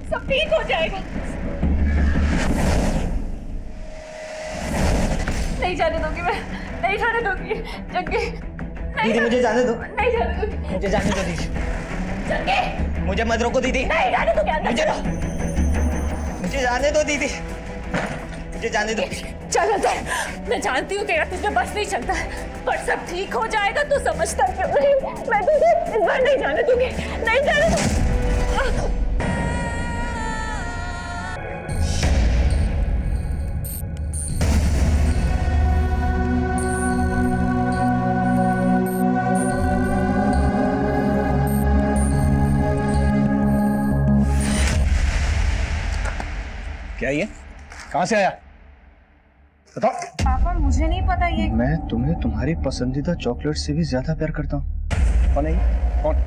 सब ठीक हो जाएगा। नहीं जाने दूंगी मैं, नहीं जाने दूंगी जंगे। दीदी मुझे जाने दो। नहीं जाने दूंगी। मुझे जाने दो दीदी। जंगे मुझे मत रोको दीदी। नहीं जाने दूंगी अंदर। मुझे जाने दो दीदी। मुझे जाने दो। चल अंदर। मैं जानती हूँ तेरा तुझे बस नहीं चलता है, पर सब ठीक हो जाएगा तू समझता क्यों नहीं? मैं तुझे इस बार नहीं जाने दूंगी, नहीं जाने दूंगी। क्या ये? कहां से आया? बताओ। पापा मुझे नहीं पता ये। मैं तुम्हें तुम्हारी पसंदीदा चॉकलेट से भी ज्यादा प्यार करता हूँ। कौन है ये?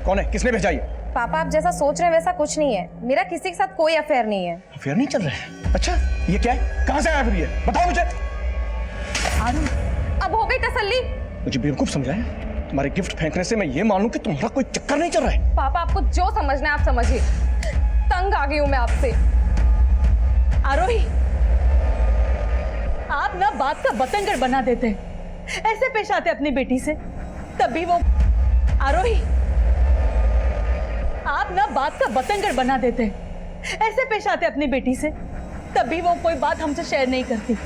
कौन है? किसने भेजा ये? पापा आप जैसा सोच रहे हैं वैसा कुछ नहीं है। मेरा किसी के साथ कोई अफेयर नहीं है। अफेयर नहीं चल रहा है? अच्छा ये क्या है? कहां से आया फिर ये? बताओ मुझे। अब हो गई तसल्ली? मुझे बेवकूफ समझा है? तुम्हारे गिफ्ट फेंकने से मैं ये मान लूं कि तुम्हारा कोई चक्कर नहीं चल रहा है? पापा आपको जो समझना है आप समझिए। तंग आ गई हूँ मैं आपसे। आरोही, आप ना बात का बतंगड़ बना देते हैं, ऐसे पेश आते अपनी बेटी से, तभी वो। आरोही, आप ना बात का बतंगड़ बना देते हैं, ऐसे पेश आते अपनी बेटी से, तभी वो कोई बात हमसे शेयर नहीं करती।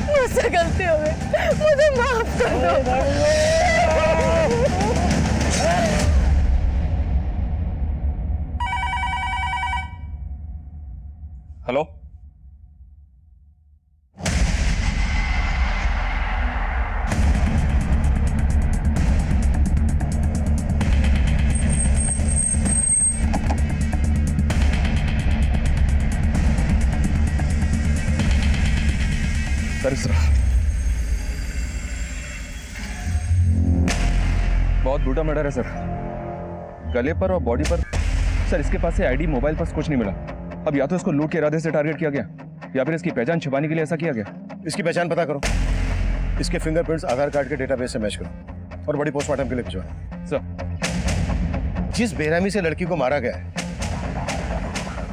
मुझसे गलती हो गई, मुझे माफ कर दो। हेलो, सर बहुत ब्रूटा मर्डर है सर। गले पर और बॉडी पर सर इसके पास से आईडी, मोबाइल पर कुछ नहीं मिला। अब या तो इसको लूट के इरादे से टारगेट किया गया या फिर इसकी पहचान छिपाने के लिए ऐसा किया गया। इसकी पहचान पता करो, इसके फिंगरप्रिंट्स आधार कार्ड के डेटाबेस से मैच करो और बड़ी पोस्टमार्टम के लिए भिजवाओ। सर जिस बेरहमी से लड़की को मारा गया है,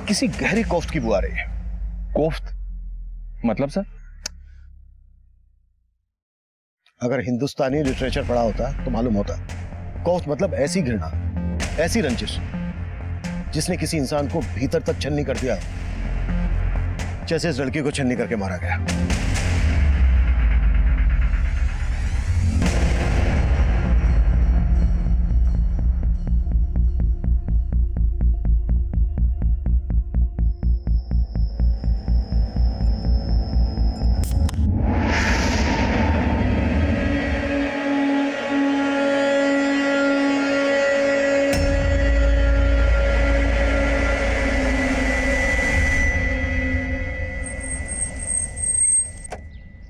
किसी गहरी कोफ्त की बू आ रही है। कोफ्त मतलब सर? अगर हिंदुस्तानी लिटरेचर पढ़ा होता तो मालूम होता। कोफ्त मतलब ऐसी घृणा, ऐसी रंजिश जिसने किसी इंसान को भीतर तक छन्नी कर दिया, जैसे इस लड़की को छन्नी करके मारा गया।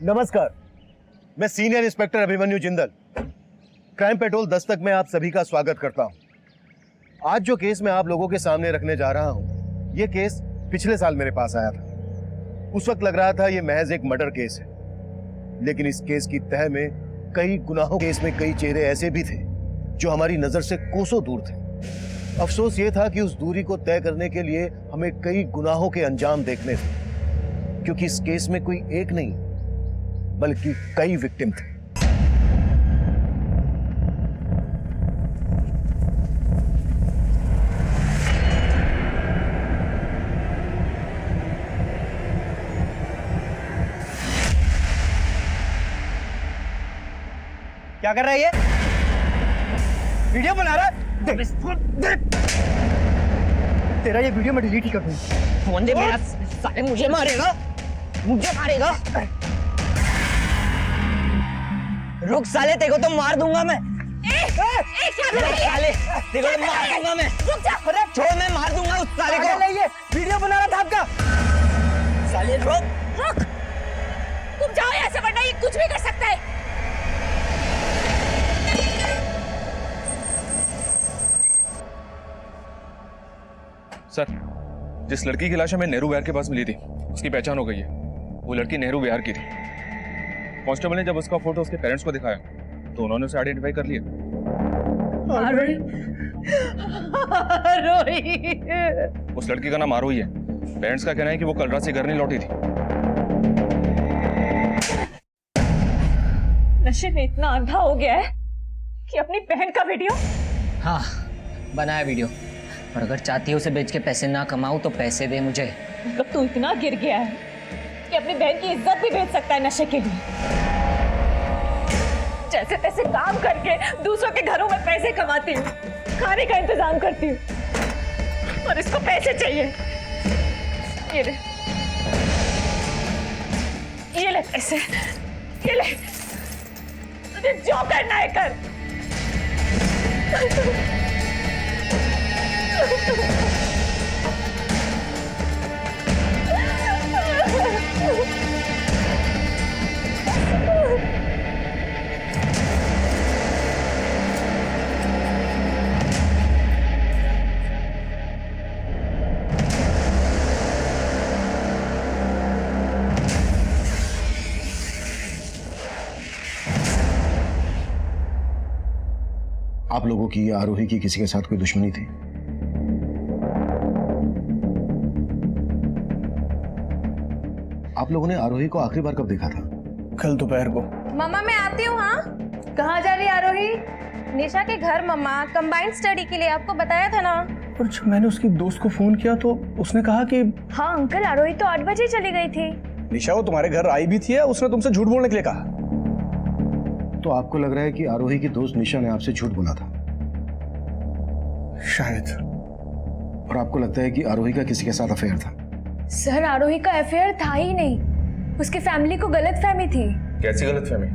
नमस्कार, मैं senior inspector Abhimanyu Jindal, crime petrol Dastak में आप सभी का स्वागत करता हूं। आज जो केस मैं आप लोगों के सामने रखने जा रहा हूं, यह केस पिछले साल मेरे पास आया था। उस वक्त लग रहा था यह महज एक मर्डर केस है, लेकिन इस केस की तह में कई गुनाहों, केस में कई चेहरे ऐसे भी थे जो हमारी नजर से कोसों दूर थे। अफसोस यह था कि उस दूरी को तय करने के लिए हमें कई गुनाहों के अंजाम देखने थे, क्योंकि इस केस में कोई एक नहीं बल्कि कई विक्टिम थे। क्या कर रहा है ये? वीडियो बना रहा है? देख तेरा ये वीडियो मैं डिलीट ही कर दूंगा। फोन दे मेरा, साले मुझे मारेगा, मुझे मारेगा। रुक साले, तेरे को तो मार दूंगा मैं। साले तेरे को मार दूंगा मैं। रुक जा। अरे छोड़, मैं मार दूंगा उस साले को। ये वीडियो बना रहा था आपका। साले रुक। रुक, तुम जाओ यहाँ से वरना ये कुछ भी कर सकता है। सर, जिस लड़की की लाश हमें नेहरू विहार के पास मिली थी उसकी पहचान हो गई है। वो लड़की नेहरू विहार की थी। कांस्टेबल ने जब उसका फोटो उसके पेरेंट्स को दिखाया तो उन्होंने उसे आइडेंटिफाई कर लिया। उस लड़की का नाम आरोही है। पेरेंट्स का कहना है कि वो कल रात से घर नहीं लौटी थी। नशे में इतना अंधा हो गया है कि अपनी बहन का वीडियो। हाँ, बनाया वीडियो, और अगर चाहती है उसे बेच के पैसे ना कमाऊं तो पैसे दे मुझे। मतलब तू इतना गिर गया है कि अपनी बहन की इज्जत भी बेच सकता है नशे के लिए। जैसे तैसे काम करके दूसरों के घरों में पैसे कमाती हूँ, खाने का इंतजाम करती हूँ, और इसको पैसे चाहिए। ये ले पैसे, ये ले, तुझे जो करना है कर। आप लोगों की आरोही की किसी के साथ कोई दुश्मनी थी? आप लोगों ने आरोही को आखिरी बार कब देखा था? कल दोपहर को। मम्मा मैं आती हूँ। हाँ, कहाँ जा रही है आरोही? निशा के घर मम्मा, कंबाइंड स्टडी के लिए। आपको बताया था ना। और जब मैंने उसकी दोस्त को फोन किया तो उसने कहा कि हाँ अंकल, आरोही तो 8 बजे चली गई थी। निशा वो तुम्हारे घर आई भी थी, उसने तुमसे झूठ बोलने के लिए कहा। तो आपको लग रहा है कि आरोही की दोस्त निशा ने आपसे झूठ बोला था? शायद। और आपको लगता है कि आरोही का किसी के साथ अफेयर था? सर, आरोही का अफेयर था ही नहीं। उसकी फैमिली को गलतफहमी थी। कैसी गलतफहमी?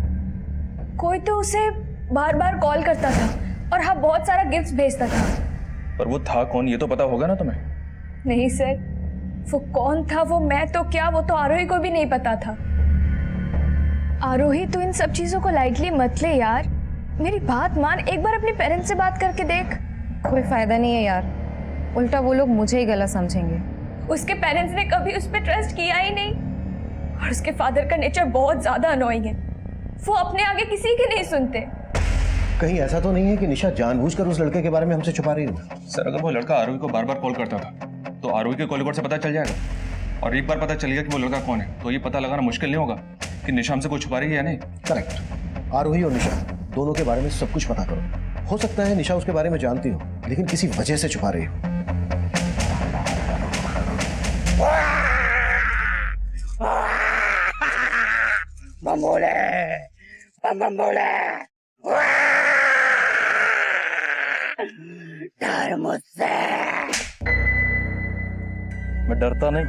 कोई तो उसे बार बार कॉल करता था और हाँ बहुत सारा गिफ्ट भेजता था। पर वो था कौन ये तो पता होगा ना तुम्हें? नहीं सर, वो कौन था वो मैं तो क्या, वो तो आरोही को भी नहीं पता था। आरोही तो इन सब चीजों को लाइटली मत ले यार। मेरी बात मान, एक बार अपने पेरेंट्स से बात करके देख। कोई फायदा नहीं है यार, उल्टा वो लोग मुझे ही गलत समझेंगे। उसके पेरेंट्स ने कभी उस पर ट्रस्ट किया ही नहीं, और उसके फादर का नेचर बहुत ज्यादा अनोइंग है। वो अपने आगे किसी की नहीं सुनते। कहीं ऐसा तो नहीं है कि निशा जानबूझकर उस लड़के के बारे में हमसे छुपा रही हो? सर, अगर वो लड़का आरोही को बार बार कॉल करता था तो आरोही के कॉल रिकॉर्ड से पता चल जाएगा, और एक बार पता चल गया कि वो लड़का कौन है तो ये पता लगाना मुश्किल नहीं होगा कि निशा हमसे कुछ छुपा रही है या नहीं। करेक्ट। आरोही और निशा दोनों के बारे में सब कुछ पता करो। हो सकता है निशा उसके बारे में जानती हो लेकिन किसी वजह से छुपा रही हो। बम्बोले, बम्बोले, डर मुझसे। मैं डरता नहीं,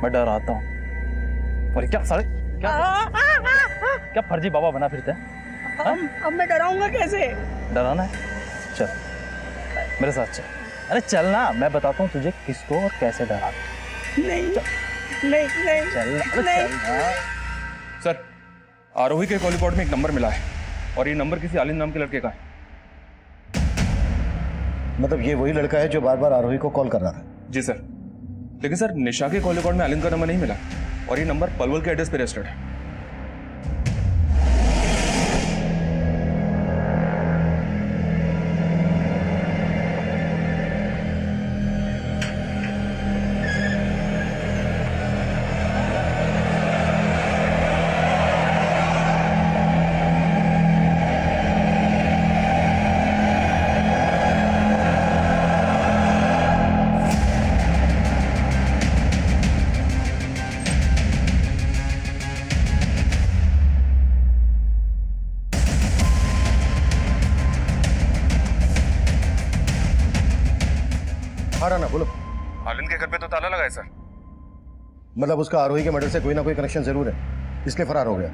मैं डराता हूँ। और क्या साले, क्या फर्जी बाबा बना फिरते हैं? अब मैं डराऊंगा कैसे? डराना है? चल मेरे साथ चल। अरे चल ना, मैं बताता हूँ तुझे किसको और कैसे डराना। नहीं नहीं नहीं चल नहीं। चल ना। सर, आरोही के कॉल रिकॉर्ड में एक नंबर मिला है और ये नंबर किसी आलिम नाम के लड़के का है। मतलब ये वही लड़का है जो बार बार आरोही को कॉल कर रहा था? जी सर। लेकिन सर, निशा के कॉल रिकॉर्ड में आलिम का नंबर नहीं मिला और ये नंबर पलवल के एड्रेस पे रजिस्टर्ड है। हाँ राना बोलो। आलिंद के घर पे तो ताला लगा है सर। मतलब उसका आरोही के मर्डर से कोई ना कोई कनेक्शन जरूर है, इसलिए फरार हो गया।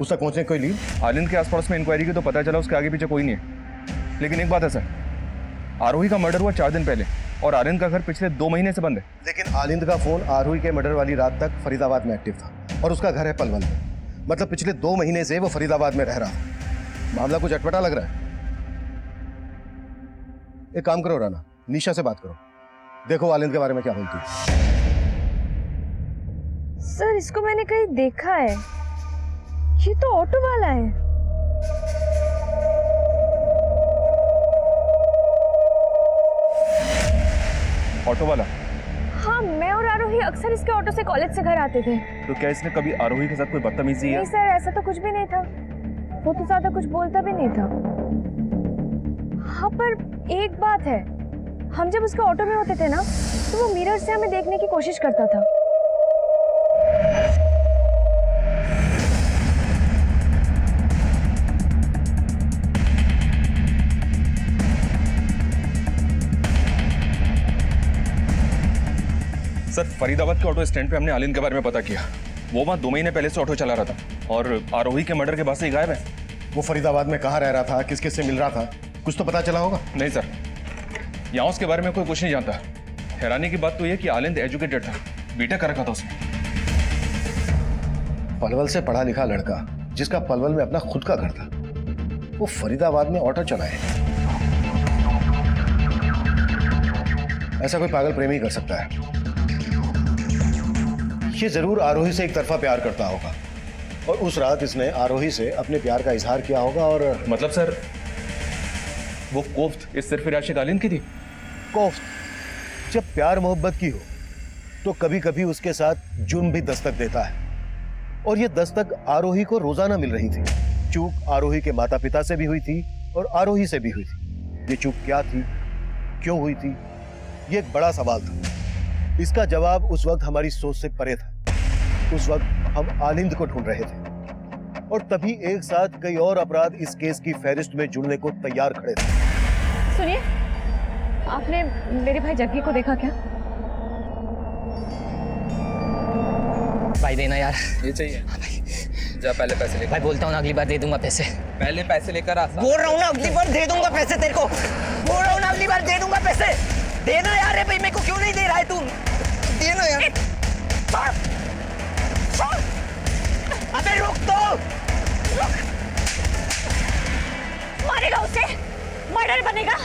उस तक पहुंचने की कोई लीड? आलिंद के आसपास में इंक्वायरी की तो पता चला उसके आगे पीछे कोई नहीं है। लेकिन एक बात है सर, आरोही का मर्डर हुआ 4 दिन पहले और आलिंद का घर पिछले 2 महीने से बंद है। लेकिन आलिंद का फोन आरोही के मर्डर वाली रात तक फरीदाबाद में एक्टिव था और उसका घर है पलवल में। मतलब पिछले 2 महीने से वो फरीदाबाद में रह रहा था। मामला कुछ अटपटा लग रहा है। एक काम करो राना, निशा से बात करो, देखो आलिंद के बारे में क्या बोलती है। सर इसको मैंने कहीं देखा है, ये तो ऑटो वाला है। ऑटो वाला? हाँ, मैं और आरोही अक्सर इसके ऑटो से कॉलेज से घर आते थे। तो क्या इसने कभी आरोही के साथ कोई बदतमीजी है? नहीं सर, ऐसा तो कुछ भी नहीं था। वो तो ज्यादा कुछ बोलता भी नहीं था। हाँ पर एक बात है, हम जब उसके ऑटो में होते थे ना, तो वो मिरर से हमें देखने की कोशिश करता था। सर फरीदाबाद के ऑटो स्टैंड पे हमने आलिंद के बारे में पता किया। वो वहाँ 2 महीने पहले से ऑटो चला रहा था और आरोही के मर्डर के बाद से ही गायब है। वो फरीदाबाद में कहाँ रह रहा था, किस किस से मिल रहा था, कुछ तो पता चला होगा? नहीं सर, यहाँ उसके बारे में कोई कुछ नहीं जानता। हैरानी की बात तो यह कि आलिंद एजुकेटेड था, बीटेक कर रखा था उसने। पलवल से पढ़ा लिखा लड़का जिसका पलवल में अपना खुद का घर था, वो फरीदाबाद में ऑटो चलाए। ऐसा कोई पागल प्रेमी कर सकता है। ये जरूर आरोही से एक तरफा प्यार करता होगा और उस रात इसने आरोही से अपने प्यार का इजहार किया होगा। और मतलब सर वो कोफ्त इस सिर्फ आशिक आलिंद की थी? कोफ्त जब प्यार मोहब्बत की हो तो कभी कभी उसके साथ जुर्म भी दस्तक देता है, और ये दस्तक आरोही को रोजाना मिल रही थी। चूक आरोही के माता पिता से भी हुई थी और आरोही से भी हुई थी। ये चूक क्या थी, क्यों हुई थी, ये एक बड़ा सवाल था। इसका जवाब उस वक्त हमारी सोच से परे था। उस वक्त हम आलिंद को ढूंढ रहे थे और तभी एक साथ कई और अपराध इस केस की फहरिस्त में जुड़ने को तैयार खड़े थे। सुनिए, आपने मेरे भाई जग्गी को देखा क्या? भाई देना यार। ये चाहिए? जा पहले पैसे लेकर। भाई बोलता हूँ ना, अगली बार दे दूंगा पैसे। पहले पैसे लेकर आ। बोल रहा हूँ ना, अगली बार दे दूंगा पैसे तेरे को। बोल रहा हूँ ना, अगली बार दे दूंगा पैसे। देना यार। भाई मेरे को क्यों नहीं दे रहा है तू? देना यार। अबे रुक तो। मारेगा उसे, मर्डर बनेगा।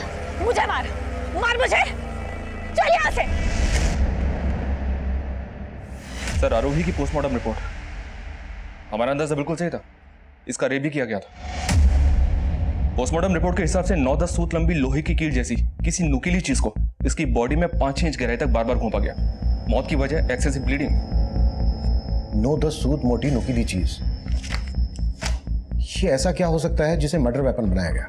मुझे मार, मार मुझे, चल यहाँ से। सर आरोही की पोस्टमार्टम रिपोर्ट, हमारा अंदाजा बिल्कुल सही था, इसका रेप भी किया गया था। पोस्टमार्टम रिपोर्ट के हिसाब से 9-10 सूत लंबी लोहे की कील जैसी किसी नुकीली चीज को इसकी बॉडी में 5-6 इंच गहराई तक बार बार घोंपा गया। मौत की वजह एक्सेसिव ब्लीडिंग। 9-10 सूत मोटी नुकीली चीज, ये ऐसा क्या हो सकता है जिसे मर्डर वेपन बनाया गया?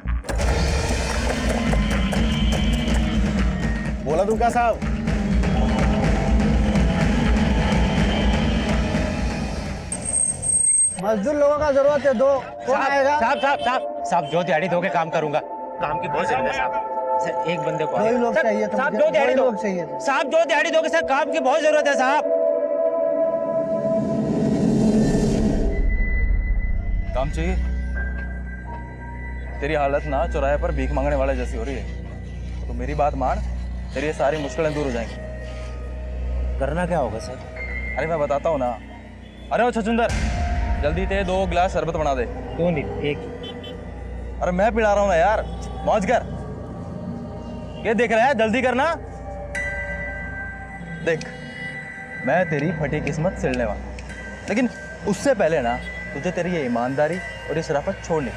बोला दूं क्या साहब? मजदूर लोगों का जरूरत है, 2 कौन आएगा? साहब जो दिहाड़ी दोगे काम करूंगा। काम की बहुत जरूरत है साहब। एक बंदे को 2 लोग चाहिए थे। साहब, 2 दिहाड़ी दो। साहब 2 दिहाड़ी दोगे सर, काम की बहुत जरूरत है साहब। काम चाहिए? तेरी हालत ना चौराहे पर भीख मांगने वाले जैसी हो रही है, तो मेरी बात मान, तेरी ये सारी मुश्किलें दूर हो जाएंगी। करना क्या होगा सर? अरे मैं बताता हूँ ना। अरे ओ छछुंदर, जल्दी ते 2 गिलास शरबत बना दे। 2 नहीं, 1। अरे मैं पिला रहा हूँ ना यार, मौज कर। ये देख रहा है, जल्दी करना। देख, मैं तेरी फटी किस्मत सिलने वाला हूं, लेकिन उससे पहले ना तुझे तेरी ये ईमानदारी और ये शराफत छोड़नी।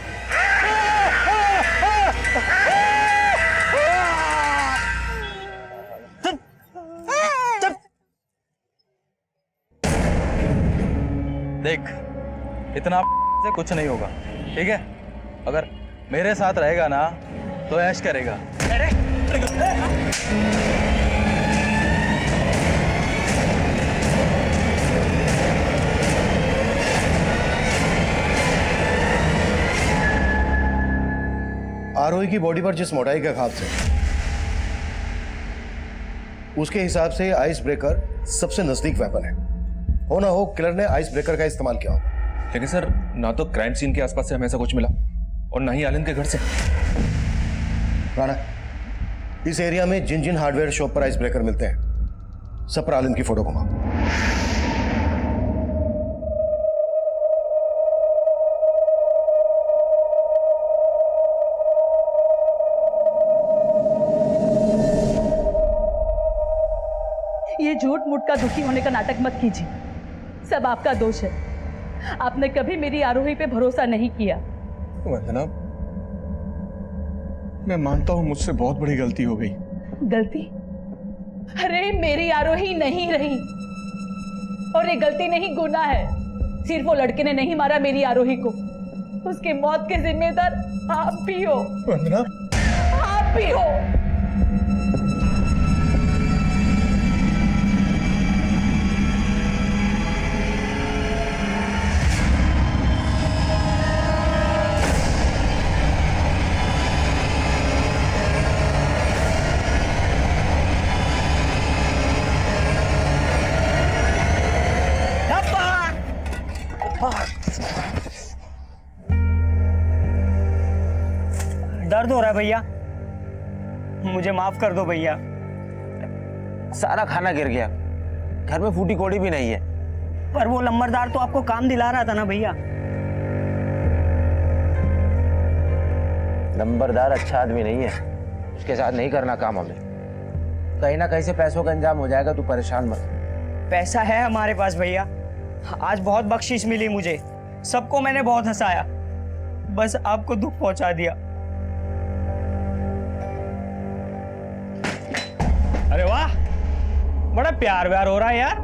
देख, इतना से कुछ नहीं होगा, ठीक है? अगर मेरे साथ रहेगा ना तो ऐश करेगा। आरोही की बॉडी पर जिस मोटाई के खाब से उसके हिसाब से आइस ब्रेकर सबसे नजदीक वेपन है। हो ना हो किलर ने आइस ब्रेकर का इस्तेमाल किया होगा। लेकिन सर, ना तो क्राइम सीन के आसपास से हमें ऐसा कुछ मिला और ना ही आलिन के घर से। राणा, इस एरिया में जिन जिन हार्डवेयर शॉप पर आइस ब्रेकर मिलते हैं सब पर आलिन की फोटो घुमाओ। ये झूठ मूठ का दुखी होने का नाटक मत कीजिए, सब आपका दोष है। आपने कभी मेरी आरोही पे भरोसा नहीं किया। वंदना, मैं मानता हूं मुझसे बहुत बड़ी गलती हो गई। गलती? अरे मेरी आरोही नहीं रही, और ये गलती नहीं गुनाह है। सिर्फ वो लड़के ने नहीं मारा मेरी आरोही को, उसकी मौत के जिम्मेदार आप भी हो। वंदना, आप भी हो। दर्द हो रहा है भैया, मुझे माफ कर दो भैया। सारा खाना गिर गया, घर में फूटी कोड़ी भी नहीं है। पर वो लंबरदार तो आपको काम दिला रहा था ना भैया। नंबरदार अच्छा आदमी नहीं है, उसके साथ नहीं करना काम हमें। कहीं ना कहीं से पैसों का इंतजाम हो जाएगा, तू परेशान मत। पैसा है हमारे पास भैया, आज बहुत बख्शिश मिली मुझे, सबको मैंने बहुत हंसाया, बस आपको दुख पहुंचा दिया। अरे वाह, बड़ा प्यार व्यार हो रहा है यार,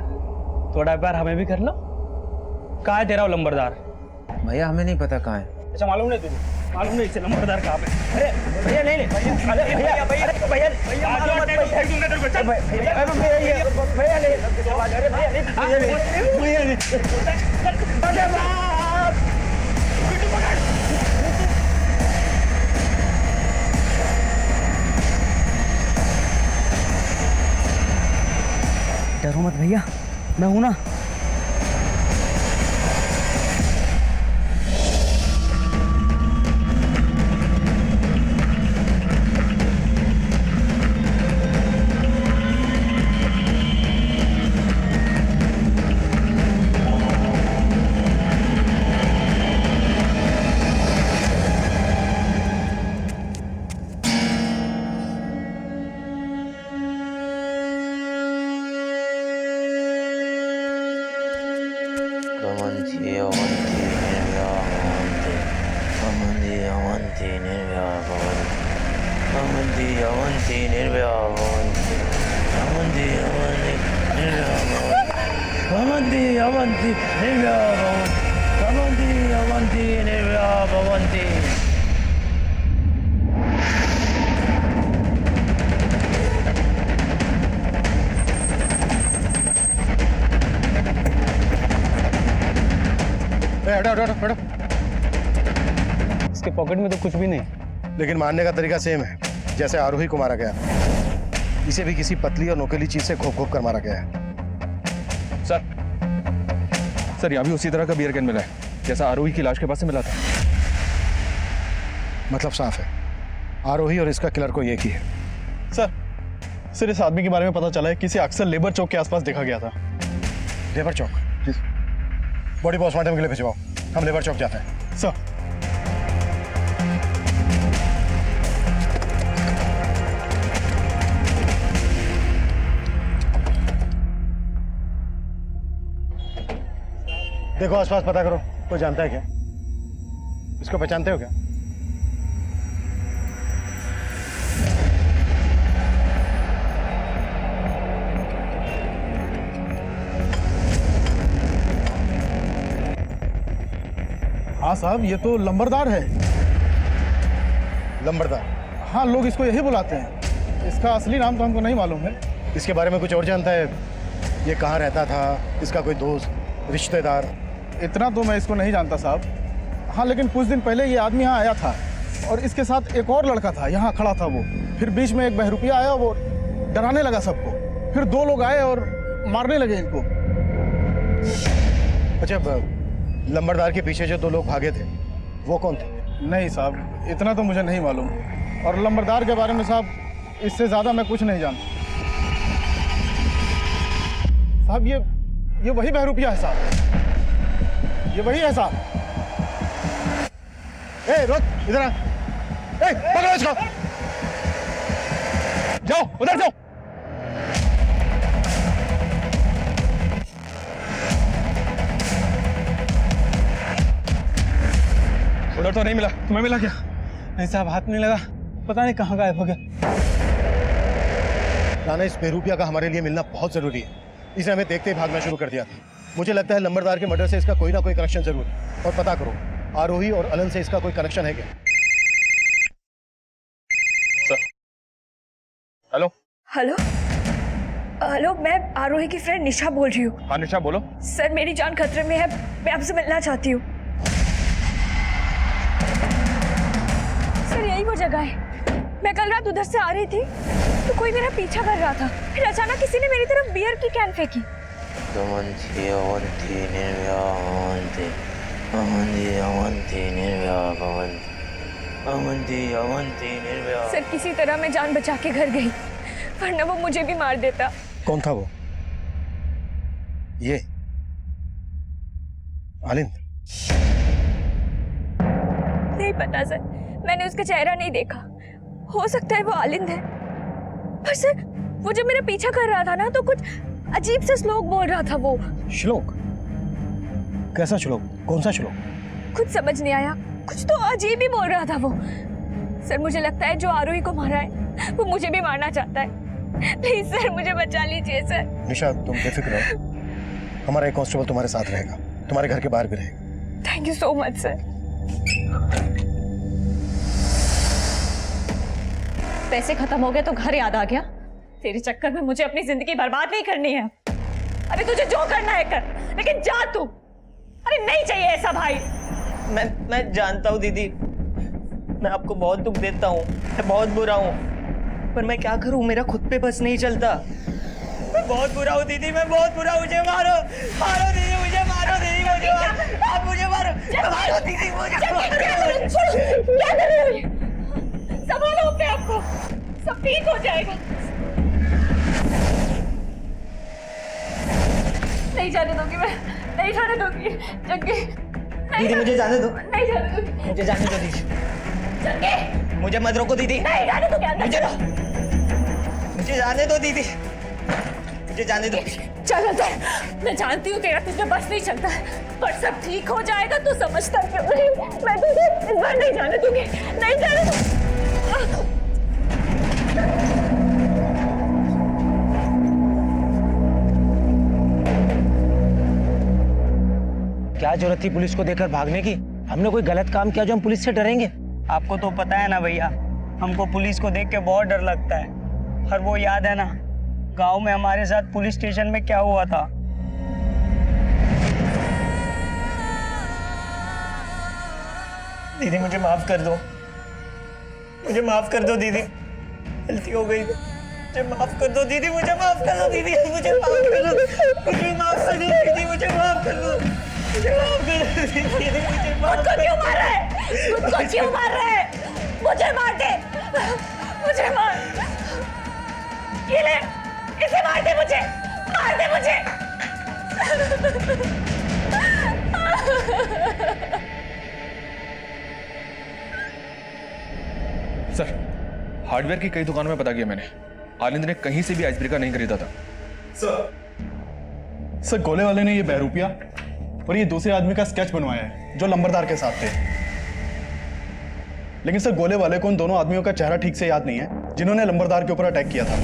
थोड़ा प्यार हमें भी कर लो। कहाँ है तेरा वो लंबरदार? भैया हमें नहीं पता कहाँ है। अच्छा, मालूम नहीं तुझे? मालूम नहीं इसे लंबरदार कहाँ पे? अरे भैया नहीं भैया, अरे भैया भैया भैया भैया मारो मत भैया, भैया नहीं, भैया नहीं, अरे बाप, डरो मत भैया, मैं हूं ना। इसके पॉकेट में तो कुछ भी नहीं, लेकिन मारने का तरीका सेम है जैसे आरोही को मारा गया। इसे भी किसी पतली और नोकीली चीज से घोप घोप कर मारा गया है। सर यहाँ भी उसी तरह का बियर कैन मिला है जैसा आरोही की लाश के पास से मिला था। मतलब साफ है, आरोही और इसका किलर को एक ही है। सर इस आदमी के बारे में पता चला है कि इसे अक्सर लेबर चौक के आसपास देखा गया था। लेबर चौक? बॉडी पोस्टमार्टम के लिए भिजवाओ, हम लेबर चौक जाते हैं। सर देखो आसपास पता करो, कोई जानता है क्या? इसको पहचानते हो क्या? हाँ साहब, ये तो लंबरदार है। लंबरदार? हाँ, लोग इसको यही बुलाते हैं। इसका असली नाम तो हमको नहीं मालूम है। इसके बारे में कुछ और जानता है? ये कहाँ रहता था? इसका कोई दोस्त, रिश्तेदार? इतना तो मैं इसको नहीं जानता साहब। हाँ, लेकिन कुछ दिन पहले ये आदमी यहाँ आया था और इसके साथ एक और लड़का था, यहाँ खड़ा था वो। फिर बीच में एक बहरूपिया आया, वो डराने लगा सबको। फिर 2 लोग आए और मारने लगे इनको। अच्छा, लंबरदार के पीछे जो 2 लोग भागे थे वो कौन थे? नहीं साहब, इतना तो मुझे नहीं मालूम, और लंबरदार के बारे में साहब इससे ज्यादा मैं कुछ नहीं जानता। साहब ये वही बहरूपिया है साहब, ये वही है साहब। ए रोक, इधर आ। ए पकड़ो इसको, जाओ उधर जाओ। उधर तो नहीं मिला, तुम्हें मिला क्या? नहीं साहब, हाथ नहीं लगा, पता नहीं कहाँ गायब हो गया। राणा, इस बेरूपिया का हमारे लिए मिलना बहुत जरूरी है। इसे हमें देखते ही भागना शुरू कर दिया था। मुझे लगता है लंबरदार के मर्डर से इसका कोई ना कोई कनेक्शन जरूर है। और पता करो, आरोही और अलन से इसका कोई कनेक्शन है क्या? हेलो हेलो हेलो, मैं आरोही की फ्रेंड निशा बोल रही हूँ। हाँ निशा बोलो। सर, मेरी जान खतरे में है, मैं आपसे मिलना चाहती हूँ। सर, यही वो जगह है। मैं कल रात उधर से आ रही थी तो कोई मेरा पीछा कर रहा था, फिर अचानक किसी ने मेरी तरफ बियर की कैन फेंकी। सर, किसी तरह मैं जान बचा के घर गई, वरना वो मुझे भी मार देता। कौन था वो? ये आलिंद? नहीं पता सर, मैंने उसका चेहरा नहीं देखा। हो सकता है वो आलिंद है, पर सर वो जब मेरा पीछा कर रहा था ना तो कुछ अजीब सा श्लोक बोल रहा था। वो श्लोक? कैसा श्लोक? कौन सा श्लोक? कुछ समझ नहीं आया, कुछ तो अजीब ही बोल रहा था वो। सर, मुझे लगता है जो आरोही को मारा है वो मुझे भी मारना चाहता है। प्लीज सर, मुझे बचा लीजिए सर। निशा, तुम बेफिक्र रहो, हमारा एक कांस्टेबल तुम्हारे साथ रहेगा, तुम्हारे घर के बाहर भी रहेगा। Thank you so much sir. पैसे खत्म हो गए तो घर याद आ गया। तेरे चक्कर में मुझे अपनी जिंदगी बर्बाद नहीं करनी है। अरे तुझे जो करना है कर, लेकिन जा तू। अरे नहीं चाहिए ऐसा भाई। मैं जानता हूँ दीदी, मैं आपको बहुत दुख देता हूँ, मैं बहुत बुरा हूँ, पर मैं क्या करूँ, मेरा खुद पे बस नहीं चलता। मैं बहुत बुरा हूँ दीदी, मैं बहुत बुरा हूँ। मुझे मारो, मारो दीदी, मुझे मारो दीदी, मुझे मारो, आप मुझे मारो, मारो दीदी, मुझे मारो। क्या कर रहे हो ये? संभालो अपने आप को, सब ठीक हो जाएगा। नहीं जाने दूंगी मैं, नहीं जाने दूंगी जंगे। दीदी मुझे जाने दो, नहीं जाने दूंगी, मुझे जाने दो दीदी, जंगे। मुझे मत रोको दीदी, नहीं जाने दूंगी अंदर। मुझे जाने दो दीदी, मुझे जाने दो। चल अंदर, मैं जानती हूँ तेरा तुझे बस नहीं चलता, पर सब ठीक हो जाएगा। तू समझता क्यों नहीं? मैं तुझे इस बार नहीं जाने दूंगी, नहीं जाने दूंगी। क्या जरूरत थी पुलिस को देखकर भागने की? हमने कोई गलत काम किया जो हम पुलिस से डरेंगे? आपको तो पता है ना भैया, हमको पुलिस को देख के बहुत डर लगता है। और वो याद है ना गांव में हमारे साथ पुलिस स्टेशन में क्या हुआ था? दीदी मुझे माफ कर दो, मुझे माफ कर दो दीदी, गलती हो गई, मुझे माफ कर दो दीदी, मुझे माफ कर दो दीदी, मुझे माफ कर दो, मुझे माफ कर दो दीदी, मुझे माफ कर दो, मुझे माफ कर दो दीदी, मुझे माफ कर दो। क्यों मार रहा है? मुझको क्यों मार रहा है? मुझे मार दे, मुझे मार। ये ले, इसे मार दे, मुझे मार दे, मुझे। सर, हार्डवेयर की कई दुकानों में पता किया मैंने, आनंद ने कहीं से भी आइस ब्रेकर नहीं खरीदा था। सर गोले वाले ने ये बहरूपिया और ये दूसरे आदमी का स्केच बनवाया है जो लंबरदार के साथ थे। लेकिन सर गोले वाले को उन दोनों आदमियों का चेहरा ठीक से याद नहीं है जिन्होंने लंबरदार के ऊपर अटैक किया था।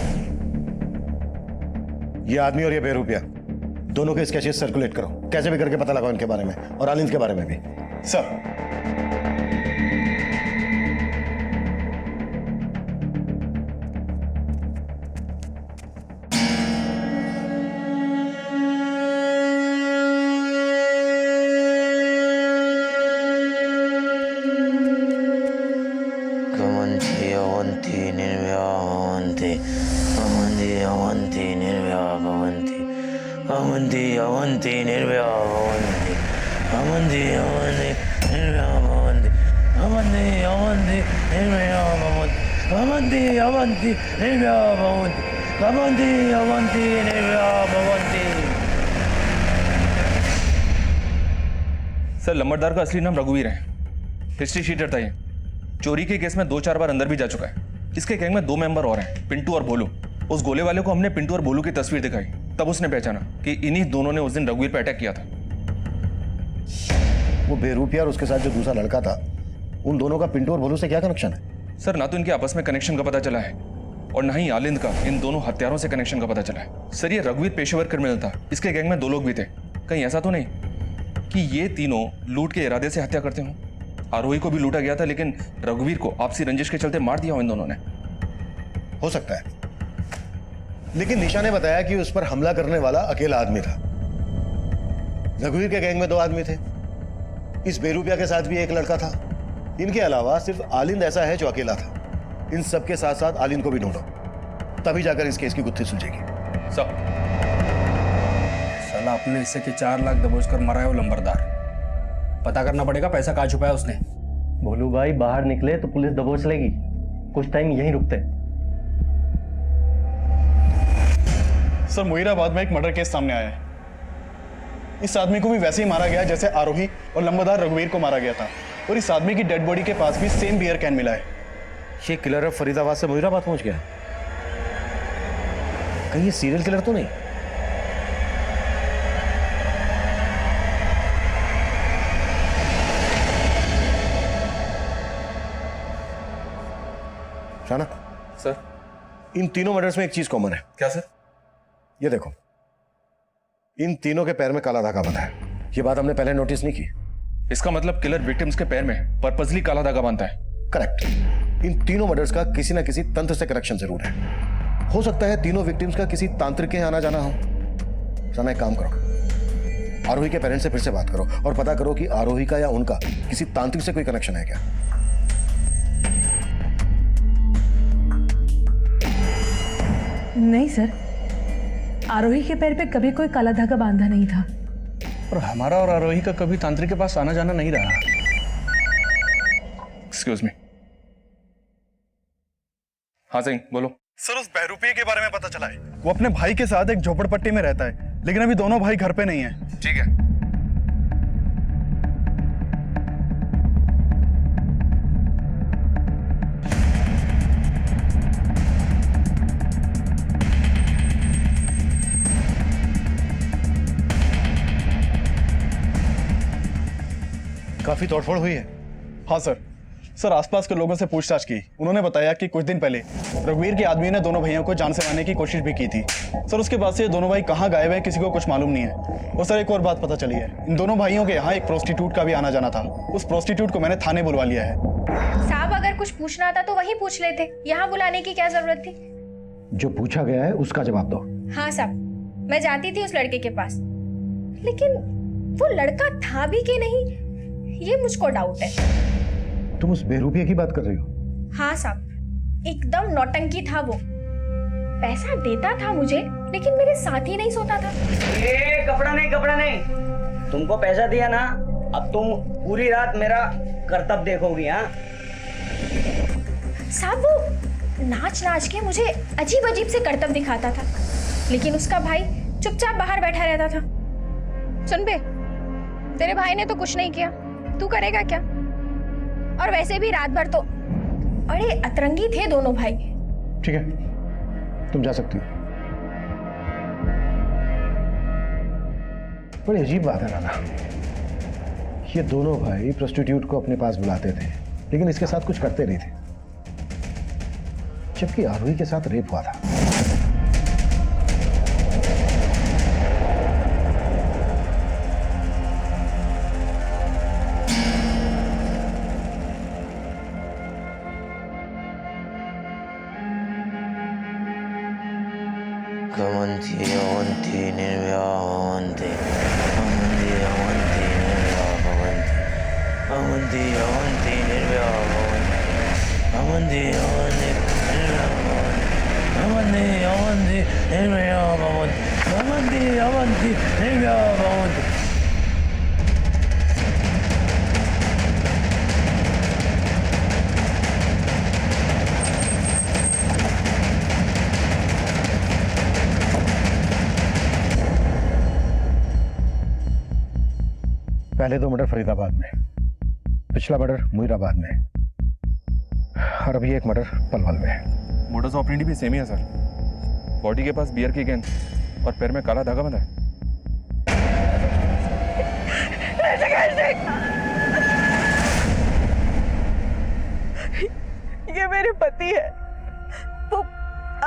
ये आदमी और ये बेरूपिया दोनों के स्केचेस सर्कुलेट करो, कैसे भी करके पता लगाओ इनके बारे में और आलिंद के बारे में भी। Sir Avanti, Avanti, Nirvya, Avanti, Avanti, Avanti, Nirvya. Avanti Avanti Nirbhaya भवन्ति अवंती अवंती निर्भया भवन्ति अवंती अवंती निर्भया भवन्ति अवंती अवंती निर्भया भवन्ति अवंती अवंती निर्भया भवन्ति। सर लंबरदार का असली नाम रघुवीर है। हिस्ट्री शीटर था ये। चोरी के केस में 2-4 बार अंदर भी जा चुका है। इसके गैंग में 2 मेंबर और हैं, पिंटू और भोलू। उस गोले वाले को हमने पिंटू और भोलू की तस्वीर दिखाई, तब उसने पहचाना कि इन्हीं दोनों ने उस दिन रघुवीर पर अटैक किया था। वो बेरूपिया और उसके साथ जो दूसरा लड़का था, उन दोनों का पिंटू और भोलू से क्या कनेक्शन है? सर ना तो इनके आपस में कनेक्शन का पता चला है और ना ही आलिंद का इन दोनों हत्यारों से कनेक्शन का पता चला है। सर ये रघुवीर पेशेवर क्रिमिनल था। इसके गैंग में 2 लोग भी थे। कहीं ऐसा तो नहीं कि ये तीनों लूट के इरादे से हत्या करते हों? आरोही को भी लूटा गया था, लेकिन रघुवीर को आपसी रंजिश के चलते मार दिया हो इन दोनों ने। हो सकता है, लेकिन निशा ने बताया कि उस पर हमला करने वाला अकेला आदमी था। रघुवीर के गैंग में 2 आदमी थे। इस बेरूपिया के साथ भी एक लड़का था। इनके अलावा सिर्फ आलिंद ऐसा है जो अकेला था। इन सबके साथ साथ आलिंद को भी ढूंढो, तभी जाकर इस केस की गुत्थी सुलझेगी। साला अपने हिस्से के 4 लाख दबोच कर मरा है वो लंबरदार। पता करना पड़ेगा पैसा कहाँ छुपाया उसने। भोलू भाई बाहर निकले तो पुलिस दबोच लेगी, कुछ टाइम यहीं रुकते। सर मुहीराबाद में एक मर्डर केस सामने आया है। इस आदमी को भी वैसे ही मारा गया जैसे आरोही और लंबरदार रघुवीर को मारा गया था, और इस आदमी की डेड बॉडी के पास भी सेम बियर कैन मिला है। ये किलर अब फरीदाबाद से मुहीराबाद पहुंच गया। कहीं ये सीरियल किलर तो नहीं? शाना सर इन तीनों मर्डर्स में एक चीज कॉमन है। क्या सर? ये देखो, इन तीनों के पैर में काला धागा बंधा है। ये बात हमने पहले नोटिस नहीं की। इसका मतलब किलर विक्टिम्स के पैर में पर्पसली काला धागा बांधता है। करेक्ट। इन तीनों मर्डर्स का किसी ना किसी तंत्र से कनेक्शन जरूर है। हो सकता है तीनों विक्टिम्स का किसी तांत्रिक के आना जाना हो। शाना एक काम करो, आरोही के पेरेंट्स से फिर से बात करो और पता करो कि आरोही का या उनका किसी तांत्रिक से कोई कनेक्शन है क्या। नहीं सर, आरोही के पैर पे कभी कोई काला धागा बांधा नहीं था। और हमारा और आरोही का कभी तांत्रिक के पास आना जाना नहीं रहा। Excuse me. हाँ सिंह बोलो। सर उस बहरूपिये के बारे में पता चला है। वो अपने भाई के साथ एक झोपड़पट्टी में रहता है, लेकिन अभी दोनों भाई घर पे नहीं है। ठीक है। काफी तोड़फोड़ हुई है। हाँ सर। सर आसपास के लोगों से पूछताछ की। उन्होंने बताया कि कुछ दिन पहले रघुवीर के आदमी ने दोनों भाइयों को जान से मारने की कोशिश भी की थी। सर उसके बाद से ये दोनों भाई कहाँ गायब हैं किसी को कुछ मालूम नहीं है। और सर एक और बात पता चली है, इन दोनों भाइयों के यहाँ एक प्रोस्टिट्यूट का भी आना जाना था। उस प्रोस्टिट्यूट को मैंने थाने बुलवा लिया है। साहब अगर कुछ पूछना था तो वहीं पूछ लेते, यहाँ बुलाने की क्या जरूरत थी? जो पूछा गया है उसका जवाब दो। हाँ साहब, मैं जाती थी उस लड़के के पास, लेकिन वो लड़का था भी कि नहीं ये मुझको डाउट है। तुम उस बेरूपिया की बात कर रही हो? हाँ साहब, एकदम नौटंकी था वो। पैसा देता था मुझे, लेकिन मेरे साथ ही नहीं सोता था। कपड़ा नहीं, तुमको पैसा दिया ना, अब तुम पूरी रात मेरा कर्तव्य देखोगी। हाँ साहब वो नाच नाच के मुझे अजीब अजीब से करतब दिखाता था, लेकिन उसका भाई चुपचाप बाहर बैठा रहता था। सुन बे, तेरे भाई ने तो कुछ नहीं किया, तू करेगा क्या? और वैसे भी रात भर तो अरे अतरंगी थे दोनों भाई। ठीक है, तुम जा सकती हो। बड़ी अजीब बात है राना, ये दोनों भाई प्रोस्टिट्यूट को अपने पास बुलाते थे, लेकिन इसके साथ कुछ करते नहीं थे, जबकि आरोही के साथ रेप हुआ था। अवंती अवंती निर्भया भवन्ति अवंती अवंती निर्भया भवन्ति अवंती अवंती निर्भया भवन्ति अवंती अवंती निर्भया भवन्ति अवंती अवंती निर्भया भवन्ति अवंती अवंती हिंगा अवंती। पहले दो मर्डर फरीदाबाद में, पिछला मर्डर मुहीराबाद में, और अभी एक मर्डर पलवल में। मोडस ऑपरेंडी भी सेम ही है सर। बॉडी के पास बियर की गेंद और पैर में काला धागा बंधा है। ये मेरे पति है, वो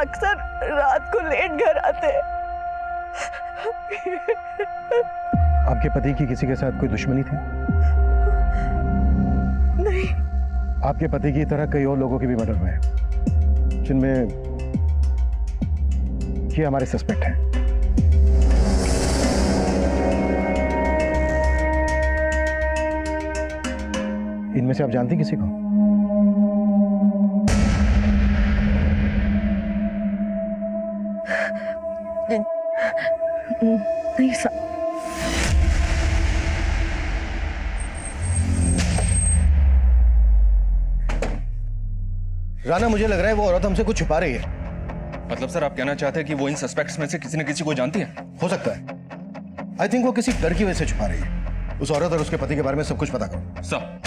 अक्सर रात को लेट घर आते हैं। आपके पति की किसी के साथ कोई दुश्मनी थी? नहीं। आपके पति की तरह कई और लोगों के भी मर्डर हुए हैं, जिनमें ये हमारे सस्पेक्ट हैं। इनमें से आप जानती किसी को? नहीं सर। राणा, मुझे लग रहा है वो औरत हमसे कुछ छुपा रही है। मतलब सर आप कहना चाहते हैं कि वो इन सस्पेक्ट्स में से किसी न किसी को जानती है? हो सकता है। आई थिंक वो किसी डर की वजह से छुपा रही है। उस औरत और उसके पति के बारे में सब कुछ पता करो। सर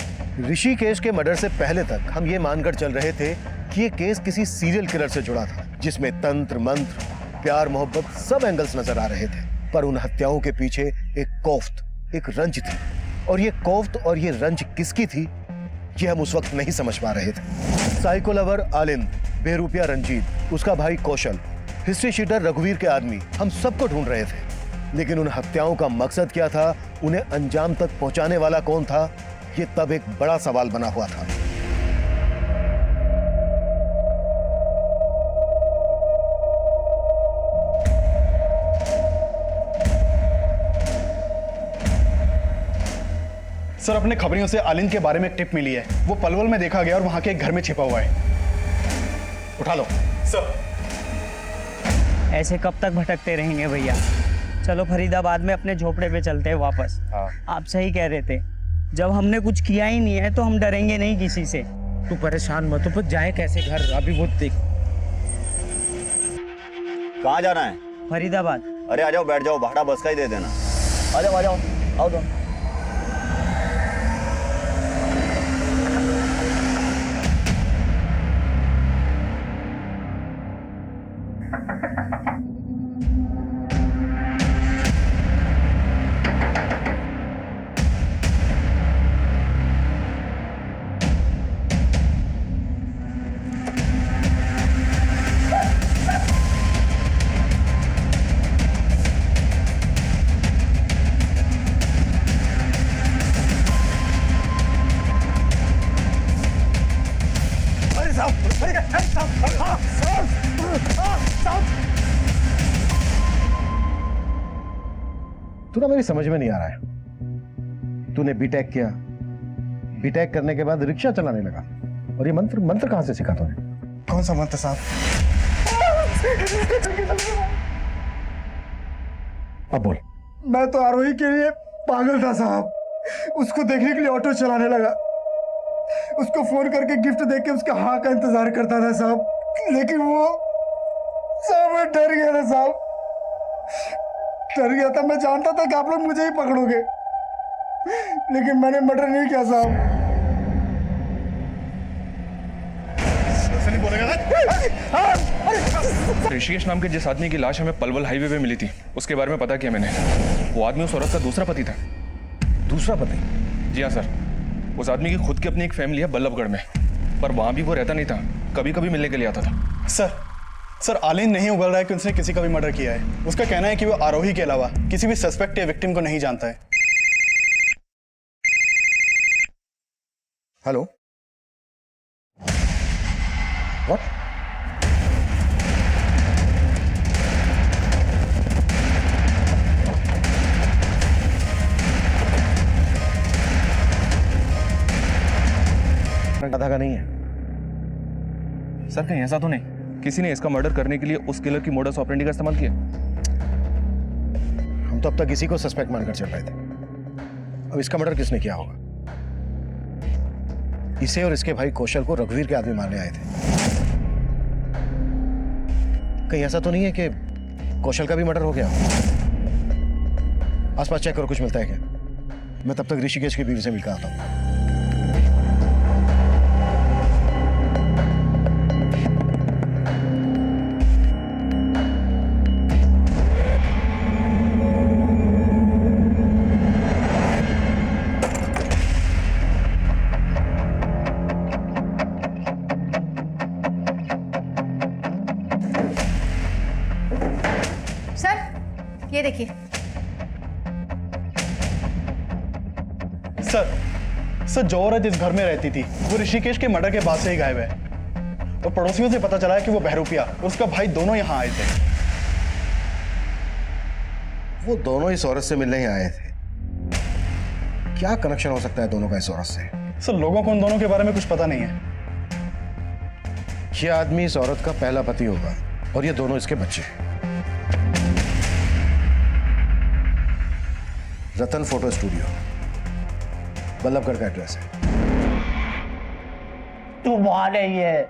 ऋषिकेश के मर्डर से पहले तक हम ये मानकर चल रहे थे कि ये केस किसी सीरियल किलर से जुड़ा था, जिसमें तंत्र मंत्र, प्यार मोहब्बत सब एंगल्स नजर आ रहे थे। पर उन हत्याओं के पीछे एक कोफ्त, एक रंज थी, और ये कोफ्त और ये रंज किसकी थी ये हम उस वक्त नहीं समझ पा रहे थे। साइको लवर आलिंद, बेरूपिया रंजीत, उसका भाई कौशल, हिस्ट्री शीटर रघुवीर के आदमी, हम सबको ढूंढ रहे थे। लेकिन उन हत्याओं का मकसद क्या था, उन्हें अंजाम तक पहुंचाने वाला कौन था, ये तब एक बड़ा सवाल बना हुआ था। सर, अपने खबरियों से आलिंद के बारे में एक टिप मिली है। वो पलवल में देखा गया और वहां के एक घर में छिपा हुआ है। उठा लो। सर, ऐसे कब तक भटकते रहेंगे भैया? चलो फरीदाबाद में अपने झोपड़े पे चलते हैं वापस। आप सही कह रहे थे, जब हमने कुछ किया ही नहीं है तो हम डरेंगे नहीं किसी से। तू परेशान मत हो, जाए कैसे घर, अभी वो देख। कहाँ जाना है? फरीदाबाद। अरे आ जाओ, बैठ जाओ, भाड़ा बस का ही दे देना। आ जाओ आ जाओ, आओ दो। तू ना मेरी समझ में नहीं आ रहा है। तूने बीटेक किया, बीटेक करने के बाद रिक्शा चलाने लगा, और ये मंत्र मंत्र कहां से सीखा तूने? कौन सा मंत्र साहब? अब बोल। मैं तो आरोही के लिए पागल था साहब। उसको देखने के लिए ऑटो चलाने लगा, उसको फोन करके गिफ्ट देके उसका हाँ का इंतजार करता था साहब। लेकिन वो साहब, मैं डर गया था साहब, डर गया था। मैं जानता था कि आप लोग मुझे ही पकड़ोगे, लेकिन मैंने मर्डर नहीं किया साहब। ऋषिकेश नाम के जिस आदमी की लाश हमें पलवल हाईवे पे मिली थी, उसके बारे में पता किया मैंने। वो आदमी उस औरत का दूसरा पति था। दूसरा पति? जी हाँ सर। उस आदमी की खुद की अपनी एक फैमिली है बल्लभगढ़ में, पर वहां भी वो रहता नहीं था, कभी कभी मिलने के लिए आता था। सर, आलिंद नहीं उगल रहा है कि उसने किसी का भी मर्डर किया है। उसका कहना है कि वो आरोही के अलावा किसी भी सस्पेक्ट या विक्टिम को नहीं जानता है। Hello, what? धागा नहीं है सर। कहीं ऐसा तो नहीं किसी ने इसका मर्डर करने के लिए उस किलर की मोडस ऑपरेंडी का इस्तेमाल किया? तो अब तक इसी को सस्पेक्ट मानकर चल रहे थे। अब इसका मर्डर किसने किया होगा? इसे और इसके भाई कौशल को रघुवीर के आदमी मारने आए थे। कहीं ऐसा तो नहीं है कि कौशल का भी मर्डर हो गया? आसपास चेक करो, कुछ मिलता है क्या? मैं तब तक ऋषिकेश की बीवी से मिलकर आता हूं। सर ये देखिए। सर जो औरत इस घर में रहती थी वो ऋषिकेश के मर्डर के बाद से ही गायब है, और पड़ोसियों से पता चला है कि वो बहरूपिया और उसका भाई दोनों यहाँ आए थे। वो दोनों इस औरत से मिलने ही आए थे। क्या कनेक्शन हो सकता है दोनों का इस औरत से? सर लोगों को उन दोनों के बारे में कुछ पता नहीं है। ये आदमी इस औरत का पहला पति होगा और ये दोनों इसके बच्चे। रतन फोटो स्टूडियो, बल्लभगढ़ का एड्रेस है। तू मां नहीं है,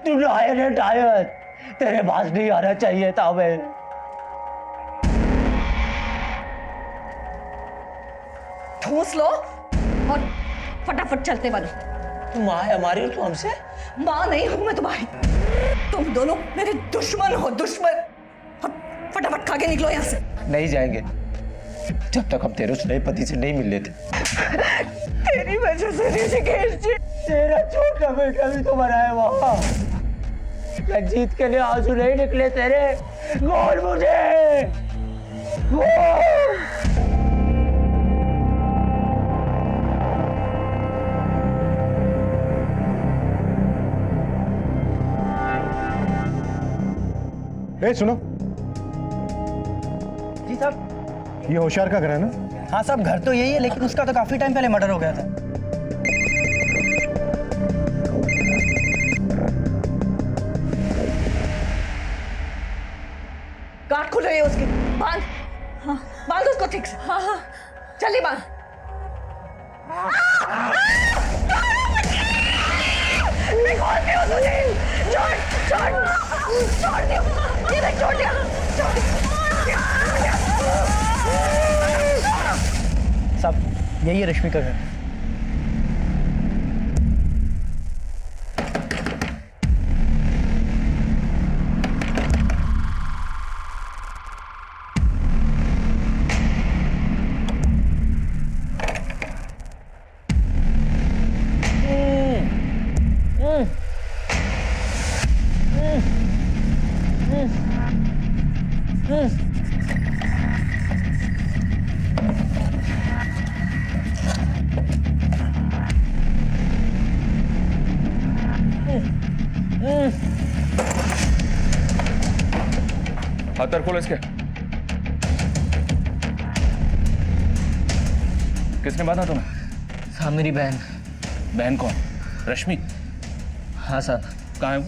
तू लायन है डायन। तेरे पास नहीं आना चाहिए था मैं। ठूस लो और फटाफट चलते बनो। तू मां है हमारी, तू हमसे? मां नहीं हूं मैं तुम्हारी, तुम दोनों मेरे दुश्मन हो, दुश्मन। फटाफट खा के निकलो यहाँ से। नहीं जाएंगे जब तक हम तेरे उस नए पति से नहीं मिल लेते। तेरी वजह से ऋषिकेश जी, तेरा छोटा बेटा भी तो मरा है वहां। रंजीत के लिए आंसू नहीं निकले तेरे। बोल मुझे, बोल। सुनो जी साहब। ये होशियार का घर है ना? हाँ साहब, घर तो यही है, लेकिन उसका तो काफी टाइम पहले मर्डर हो गया था। गांठ खुल रही है उसकी, बांध। हाँ, बांध उसको ठीक से। हाँ हाँ, जल्दी बांध। मैं खोलती हूँ तुझे। छोड़ छोड़ छोड़ दिया, ये देख, छोड़ दिया, छोड़ दिया। साहब यही है रश्मि का घर। हाथ खोलो इसके। किसने बांधा तुम्हें? हाँ, मेरी बहन। बहन कौन? रश्मि? हाँ साहब। कहाँ है वो?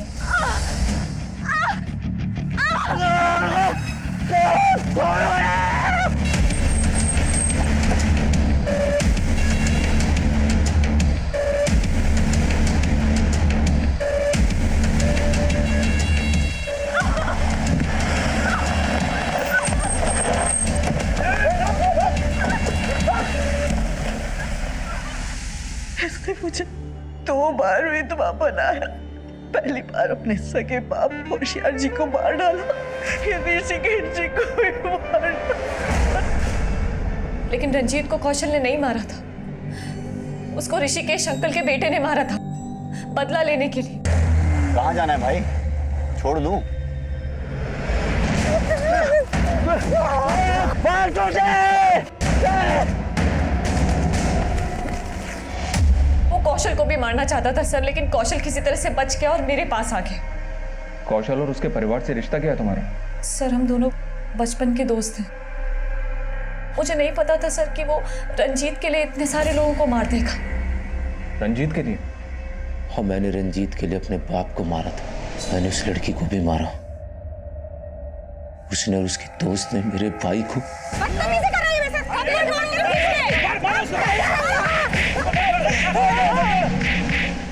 इसने मुझे 2 बार विधवा बनाया। पहली बार अपने सगे बाप होशियार जी को मार डाला, फिर ऋषिकेश जी को भी मार डाला। लेकिन रंजीत को कौशल ने नहीं मारा था, उसको ऋषिकेश अंकल के बेटे ने मारा था, बदला लेने के लिए। कहाँ जाना है भाई? छोड़ दूं? वो कौशल को भी मारना चाहता था सर, लेकिन कौशल किसी तरह से बच गया और मेरे पास आ गया। कौशल और उसके परिवार से रिश्ता क्या है तुम्हारा? सर हम दोनों बचपन के दोस्त हैं। मुझे नहीं पता था सर कि वो रंजीत के लिए इतने सारे लोगों को मार देगा। रंजीत के लिए? हाँ, मैंने रंजीत के लिए अपने बाप को मारा था। मैंने उस लड़की को भी मारा। उसने और उसके दोस्त ने मेरे भाई को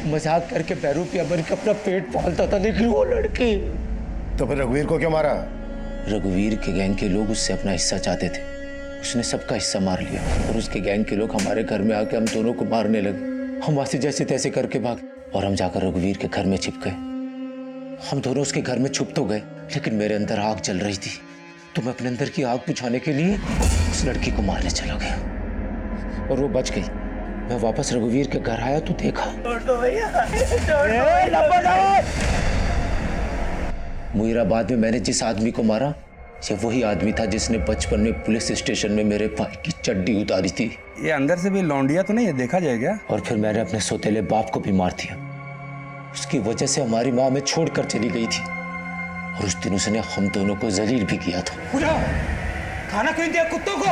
मजाक करके पैरों पे अमर के अपना पेट पालता था, लेकिन वो लड़की। तो फिर रघुवीर को क्यों मारा? रघुवीर के गैंग के लोग उससे अपना हिस्सा चाहते थे। उसने सबका हिस्सा मार लिया और उसके गैंग के लोग हमारे घर में आके हम दोनों को मारने लगे। हम वहां से जैसे तैसे करके भागे और हम जाकर रघुवीर के घर में छिप गए। हम दोनों उसके घर में छुप तो गए, लेकिन मेरे अंदर आग जल रही थी, तो मैं अपने अंदर की आग बुझाने के लिए उस लड़की को मारने चला गया और वो बच गई। मैं वापस रघुवीर के घर आया तो देखा मुईराबाद में मैंने जिस आदमी को मारा, ये वही आदमी था जिसने बचपन में पुलिस स्टेशन में मेरे भाई की चड्डी उतारी थी। ये अंदर से भी लौंडिया तो नहीं है, देखा जाएगा। और फिर मैंने अपने सौतेले बाप को भी मार दिया। उसकी वजह से हमारी माँ हमें छोड़कर चली गई थी और उस दिन उसने हम दोनों को जलील भी किया था। खाना क्यों दिया कुत्तों को?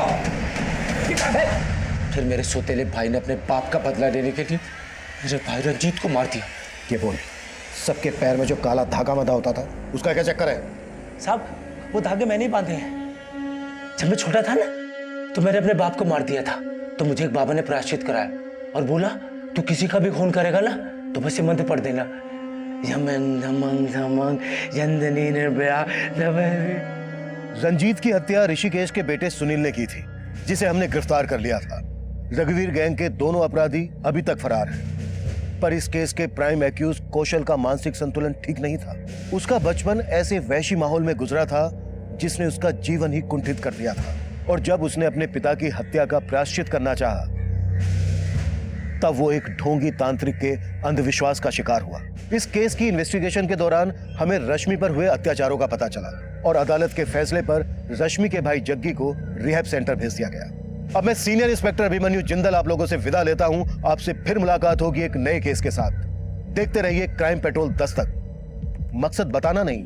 फिर मेरे सौतेले भाई ने अपने बाप का बदला लेने के लिए मेरे भाई रंजीत को मार दिया। ये बोल, सबके पैर में जो काला धागा बंधा होता था, उसका क्या चक्कर है? साहब, वो धागे मैंने ही बांधे हैं। जब मैं छोटा था ना, तो मैंने अपने बाप को मार दिया था, तो मुझे एक बाबा ने प्रायश्चित कराया और बोला तू किसी का भी खून करेगा ना तो बस ये मंत्र पढ़ देना, रंजीत की हत्या ऋषिकेश के बेटे सुनील ने की थी, जिसे हमने गिरफ्तार कर लिया था। रघुवीर गैंग के दोनों अपराधी अभी तक फरार हैं, पर इस केस के प्राइम एक्यूज कौशल का मानसिक संतुलन ठीक नहीं था। उसका बचपन ऐसे वैशी माहौल में गुजरा था जिसने उसका जीवन ही कुंठित कर दिया था, और जब उसने अपने पिता की हत्या का प्रायश्चित करना चाहा, तब वो एक ढोंगी तांत्रिक के अंधविश्वास का शिकार हुआ। इस केस की इन्वेस्टिगेशन के दौरान हमें रश्मि पर हुए अत्याचारों का पता चला और अदालत के फैसले पर रश्मि के भाई जग्गी को रिहैब सेंटर भेज दिया गया। अब मैं सीनियर इंस्पेक्टर अभिमन्यु जिंदल आप लोगों से विदा लेता हूं। आपसे फिर मुलाकात होगी एक नए केस के साथ। देखते रहिए क्राइम पेट्रोल दस्तक। मकसद बताना नहीं,